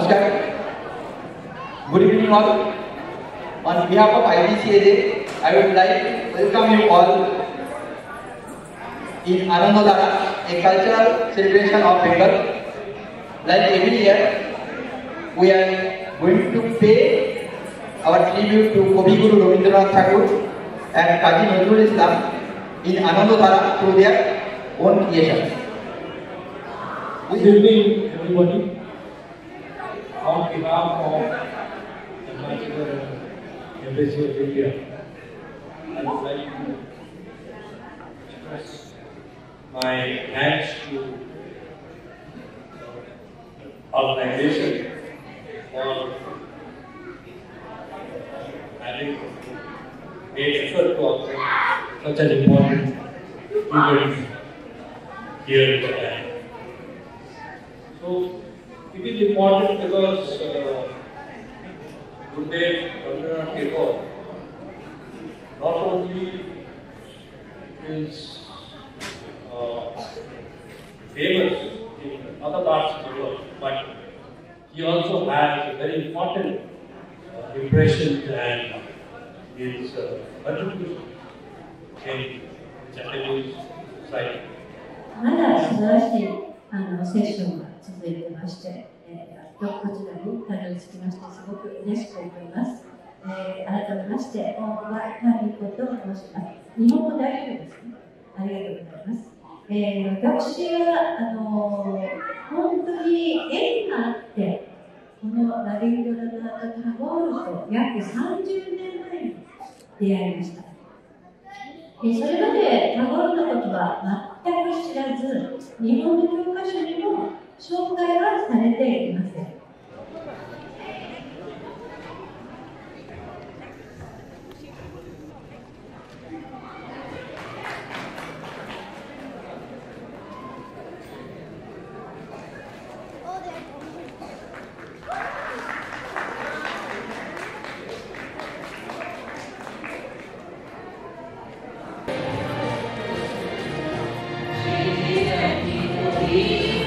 Namaskar. Good evening all. On behalf of IBCAJ, I would like to welcome you all in Anandodara, a cultural celebration of Bengal. Like every year, we are going to pay our tribute to Kavi Guru Rabindranath Tagore and Kazi Nazrul Islam in Anandodara through their own creations. Good evening, everybody. On behalf of the National Embassy of India, I would like to express my thanks to the organization for having made effort to organize such an important event here in Japan. So, it is important because Gurudev Rabindranath Tagore not only is famous in other parts of the world, but he also has a very important impression and his contribution in Japanese society. まだ素晴らしいセッションが続いてまして、こちらにたどり着きましてすごく嬉しく思います。改めまして、本は何ことを申します。日本語大丈夫ですね。ありがとうございます。私は本当に縁があって、このラビンドラナート・タゴールと約30年前に出会いました。それまでタゴールのことは全く知らず、日本の教科書にも紹介はされていません。He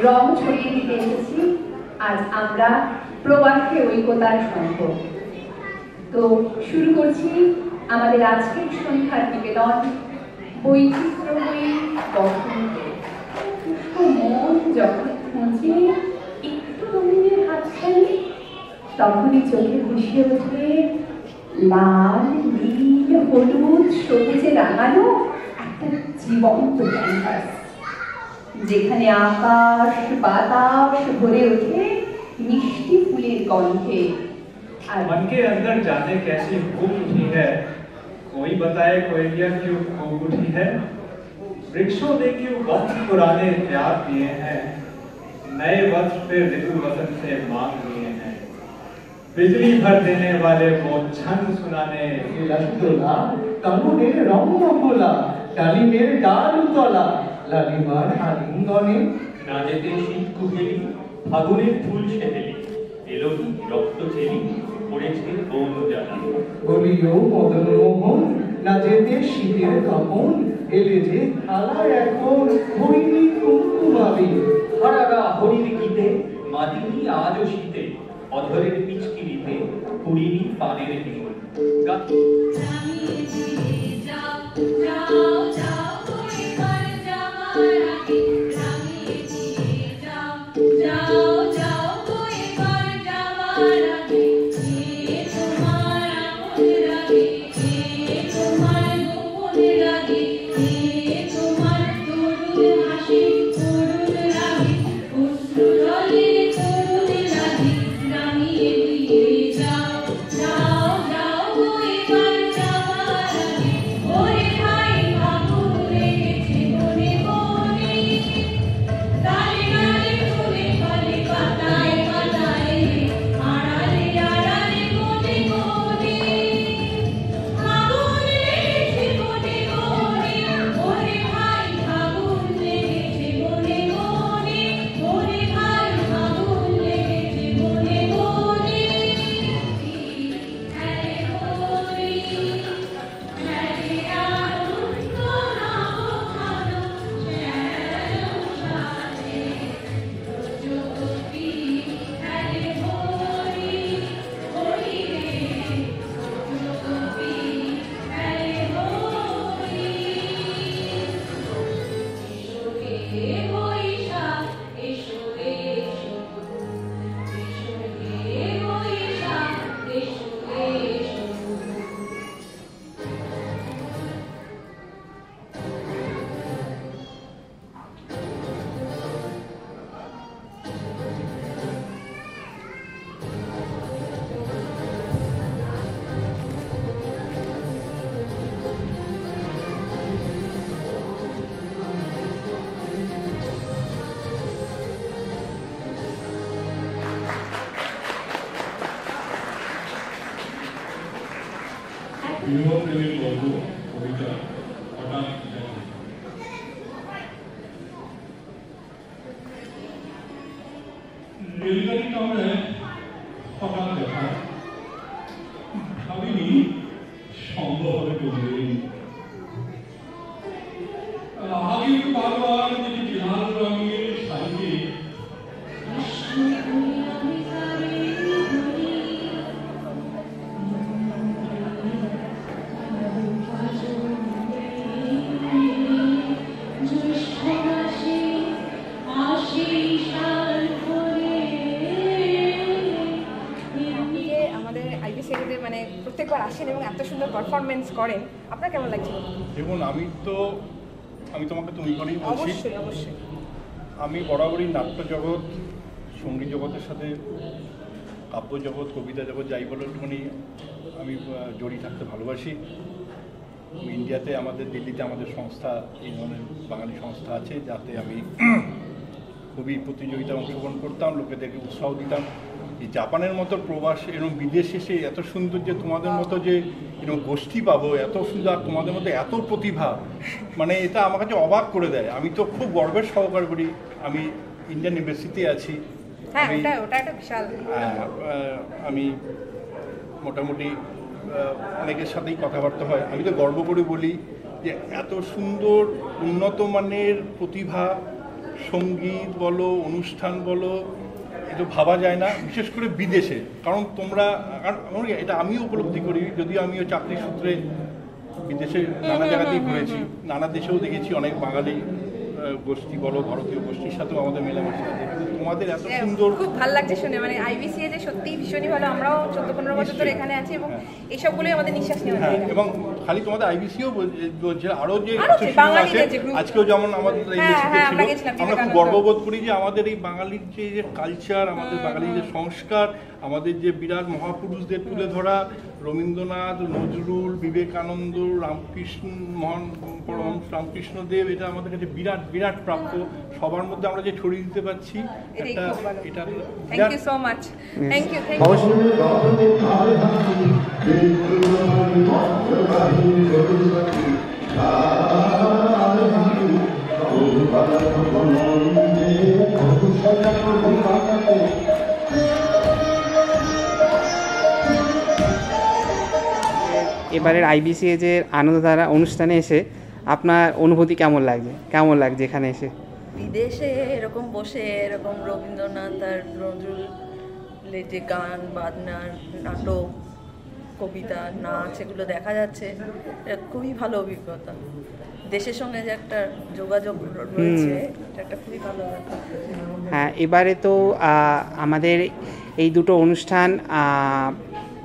রং ছড়িয়ে দিতে এসেছি আজ আমরা প্রবাসী ঐক্যতার সংঘ। তো শুরু করছি আমাদের আজকের সন্ধ্যার নিবেদন বৈচিত্র্যময়ী বসন্তে। পুষ্প মন যখন খোঁজে একটু রঙিনের হাতছানি, তখনই চোখে ভেসে ওঠে লাল নীল হলুদ সবুজে রাঙানো একটা জীবন্ত ক্যানভাস, যেখানে আকাশ বাতাস ভরে ওঠে মিষ্টি ফুলের गंधे। मन के अंदर जाने कैसी भूख उठी है, कोई बताए कोयलिया क्यों खूब उठी है। वृक्षों ने क्यों वक्त पुराने प्यार दिए हैं, नए वक्त पे ऋतु वसंत से मांग लिए हैं। बिजली भर देने वाले वो छंद सुनाने लस्तोला कानूने रंगमला डाली मेरे डाल तला लालिमार आलिंगने না যেতে শীত কুহেলি ফাগুনের ফুল সেহেলি এলো রক্ত চেলি পড়েছে বৌন জ্বালা বলিও মদন মোহন না যেতে শীতের কাপন এলে যে থালা এখন হইনি কুমকুমাবি হারারা হরির গীতে মাদিনী আজও শীতে অধরের পিচকিরিতে পুরিনি পানের ঢেউ বিমলের গল্প কবিতা হঠাৎ রেলগাড়ি কামড়ায় হঠাৎ দেখা ভাবিনি সম্ভব হবে কোনদিন। আগে বারবার দেখি লাল রঙের শাড়িতে প্রত্যেকবার আসেন এবং এত সুন্দর পারফরমেন্স করেন, আপনার কেমন লাগছে? দেখুন, আমি তোমাকে তুমি করেই বলছি। অবশ্যই অবশ্যই। আমি বরাবরই নাট্য জগৎ, সঙ্গীত জগতের সাথে কাব্য জগৎ, কবিতা জগৎ যাই বলো একটুখানি আমি জড়িয়ে থাকতে ভালোবাসি। ইন্ডিয়াতে আমাদের দিল্লিতে আমাদের সংস্থা, এই ধরনের বাঙালি সংস্থা আছে, যাতে আমি খুবই প্রতিযোগিতায় অংশগ্রহণ করতাম, লোকেদেরকে উৎসাহ দিতাম। এই জাপানের মতো প্রবাস এরকম বিদেশে এসে এত সুন্দর যে তোমাদের মতো যে এরকম গোষ্ঠী পাবো, এত সুন্দর, তোমাদের মধ্যে এত প্রতিভা, মানে এটা আমার কাছে অবাক করে দেয়। আমি তো খুব গর্বের সহকার করি, আমি ইন্ডিয়ান ইউনিভার্সিটিতে আছি। আমি মোটামুটি অনেকের সাথেই কথাবার্তা হয়, আমি তো গর্ব করে বলি যে এত সুন্দর উন্নত মানের প্রতিভা সঙ্গীত বলো, অনুষ্ঠান বলো, এটা ভাবা যায় না, বিশেষ করে বিদেশে। কারণ তোমরা, এটা আমিও উপলব্ধি করি, যদিও আমিও চাকরির সূত্রে বিদেশে নানা জায়গাতেই ঘুরেছি, নানা দেশেও দেখেছি অনেক বাঙালি গোষ্ঠী বলো, ভারতীয় গোষ্ঠীর সাথেও আমাদের মেলামেশা আছে। তোমাদের এত সুন্দর, খুব ভালো লাগছে শুনে, মানে IBCA যে সত্যি ভীষণই ভালো। আমরাও 14-15 বছর ধরে এখানে আছি এবং এইসবগুলোই আমাদের নিঃশ্বাস নেওয়া যায়। এবং খালি তোমাদের IBCও বলছে, আরও যে আছে আজকেও যেমন আমাদের ছিল, আমরা খুব গর্ববোধ করি যে আমাদের এই বাঙালির যে কালচার, আমাদের বাঙালির যে সংস্কার, আমাদের যে বিরাট মহাপুরুষদের তুলে ধরা, রবীন্দ্রনাথ, নজরুল, বিবেকানন্দ, রামকৃষ্ণ, মহান পরমহংস রামকৃষ্ণদেব, এটা আমাদের কাছে বিরাট বিরাট প্রাপ্য। সবার মধ্যে আমরা যে ছড়িয়ে দিতে পারছি, এটা thank you so much. Thank you. এবারের IBCA যে আনন্দধারা অনুষ্ঠানে এসে আপনার অনুভূতি কেমন লাগছে এখানে এসে? বিদেশে এরকম বসে এরকম রবীন্দ্রনাথ আর নজরুলের যে গান বাজনা, নাটক, কবিতা, নাচ এগুলো দেখা যাচ্ছে, এটা খুবই ভালো অভিজ্ঞতা। দেশের সঙ্গে যে একটা যোগাযোগ রয়েছে, এটা একটা খুবই ভালো ব্যাপার। হ্যাঁ, এবারে তো আমাদের এই দুটো অনুষ্ঠান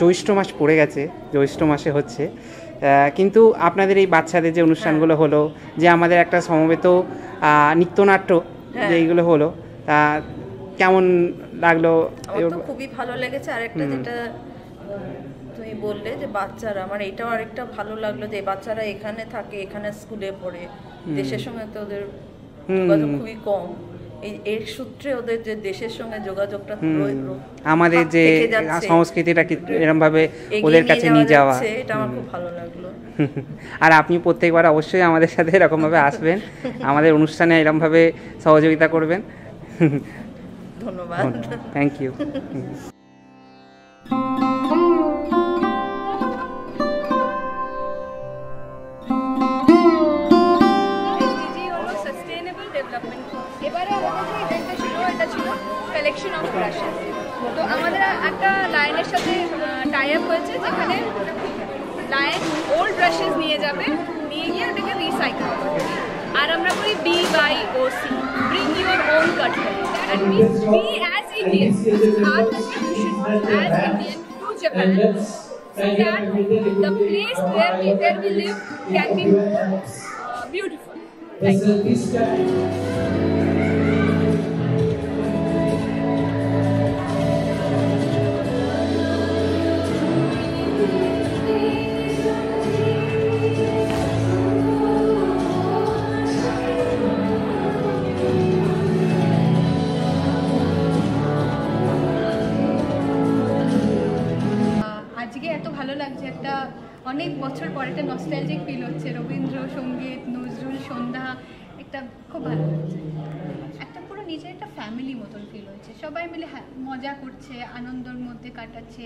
জ্যৈষ্ঠ মাস পড়ে গেছে, জ্যৈষ্ঠ মাসে হচ্ছে, কিন্তু আপনাদের এই বাচ্চাদের যে অনুষ্ঠানগুলো হলো, যে আমাদের একটা সমবেত নৃত্যনাট্য যেগুলো হলো, তা কেমন লাগলো? আমার তো খুবই ভালো লেগেছে। আরেকটা যেটা তুমি বললে যে বাচ্চারা, আমার এইটাও আরেকটা ভালো লাগলো যে বাচ্চারা এখানে থাকে, এখানে স্কুলে পড়ে, দেশের সঙ্গে তো ওদের যোগাযোগ খুবই কম। এর সূত্রে ওদের যে দেশের সঙ্গে যোগাযোগটা, আমাদের যে সংস্কৃতিটা এরকম ভাবে ওদের কাছে নিয়ে যাওয়া, এটা আমার খুব ভালো লাগলো। আর আপনি প্রত্যেকবার অবশ্যই আমাদের সাথে এরকম ভাবে আসবেন, আমাদের অনুষ্ঠানে এরকম ভাবে সহযোগিতা করবেন। ধন্যবাদ। Thank you. এবারে আমাদের যে ইভেন্টটা ছিল, এটা ছিল কালেকশন অফ ব্রাশেস। তো আমাদের একটা লায়নের সাথে টাই আপ হয়েছে, যেখানে লায়ন ওল্ড ব্রাশেস নিয়ে যাবে, নিয়ে গিয়ে ওটাকে রিসাইকেল করবে। আর আমরা করি BYOC, bring your own cutlery. That means we as Indians, our contribution as Indian to Japan, so that the place where we live can be beautiful. Thank you. আজকে এত ভালো লাগছে, একটা অনেক বছর পর একটা নস্টালজিক ফিল হচ্ছে। রবীন্দ্রসঙ্গীত, নজরুল সন্ধ্যা, একটা খুব ভালো লাগছে। একটা পুরো নিজের একটা ফ্যামিলি মতন ফিল হচ্ছে, সবাই মিলে মজা করছে, আনন্দের মধ্যে কাটাচ্ছে।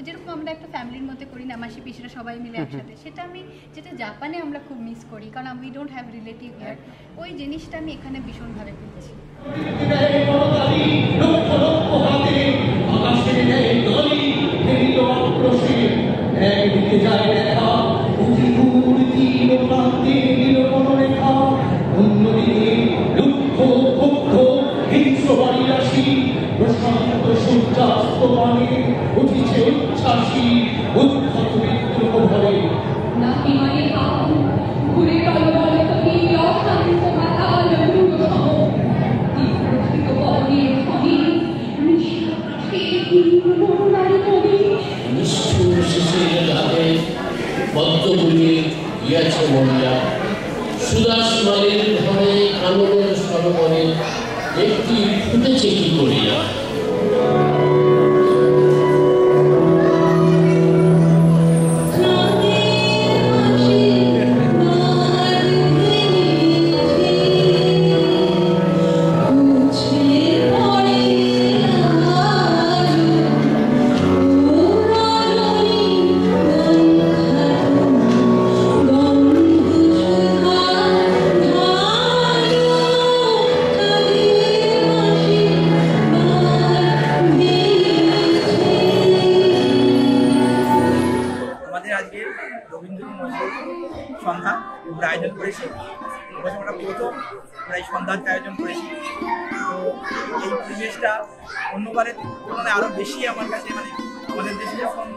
যেরকম আমরা একটা ফ্যামিলির মধ্যে করি না, মাসি পিসিরা সবাই মিলে একসাথে, সেটা আমি যেটা জাপানে আমরা খুব মিস করি, কারণ we don't have relative here. ওই জিনিসটা আমি এখানে ভীষণভাবে পেয়েছি। একদিকে যায় দেখা উঁচু তীর প্রান্তে নিরবনরেখা, অন্যদিকে লক্ষ ক্ষুব্ধ হিংস্র বাড়িরাশি, প্রশান্ত সূর্যাস্ত মানে উঠিছে উচ্ছ্বাসী উদ্ভট বিদ্রোহ ভরে। নাকি মানে ঘুরে গেল বলে তুমি অশান্ত মাতাল মূঢ়সম তীব্রস্থিত বনের ধ্বনি নিঃশ্বাসে তীব্রনার নদী নিষ্ঠুর শিশিরের রাতে পদ্মভূমি গিয়াছে মরিয়া। সুদাস মালের ঘরে আনন্দের সরোবরে একটি ফুটেছে কি করিয়া। সন্ধ্যা আমরা আয়োজন করেছি। এবছর আমরা প্রথম আমরা এই সন্ধ্যার আয়োজন করেছি। তো এই পরিবেশটা অন্যবারের তুলনায় আরও বেশি আমার কাছে, মানে আমাদের দেশে যখন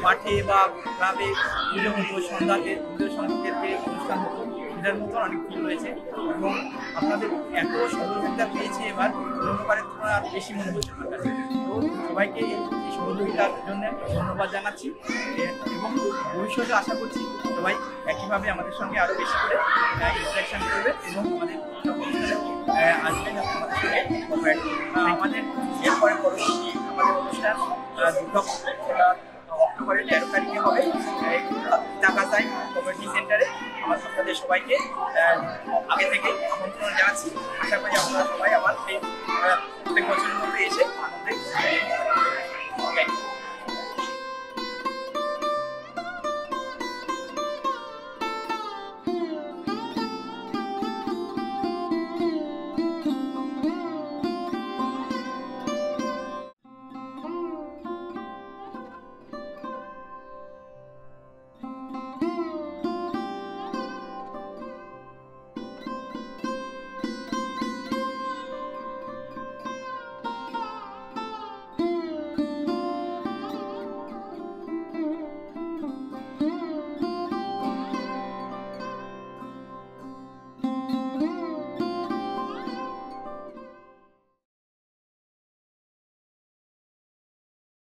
মাঠে বা ক্লাবে পুজো হতো, সন্ধ্যাতে পুজো সঙ্গীতের যে অনুষ্ঠান হতো সেটার মতো অনেক ফিল হয়েছে এবং আপনাদের এত সহযোগিতা পেয়েছে এবার অন্যবারের তুলনায় আরও বেশি মনে হচ্ছে আমার কাছে। তো সবাইকে এই সহযোগিতার জন্য ধন্যবাদ জানাচ্ছি এবং ভবিষ্যতে আশা করছি সবাই একইভাবে আমাদের সঙ্গে আরও বেশি করে ইন্টারাকশন করবে এবং আমাদের আসবেন আমাদের সঙ্গে কোঅপারেট করবে। আমাদের এরপরে পরবর্তী আমাদের অনুষ্ঠান অক্টোবরের 13 তারিখে হবে ঢাকায় কমিউনিটি সেন্টারে। আপনাদের সবাইকে আগে থেকে আমন্ত্রণ জানাচ্ছি। আশা করি আপনারা সবাই আমার প্রত্যেক বছরের মধ্যে এসে আনন্দে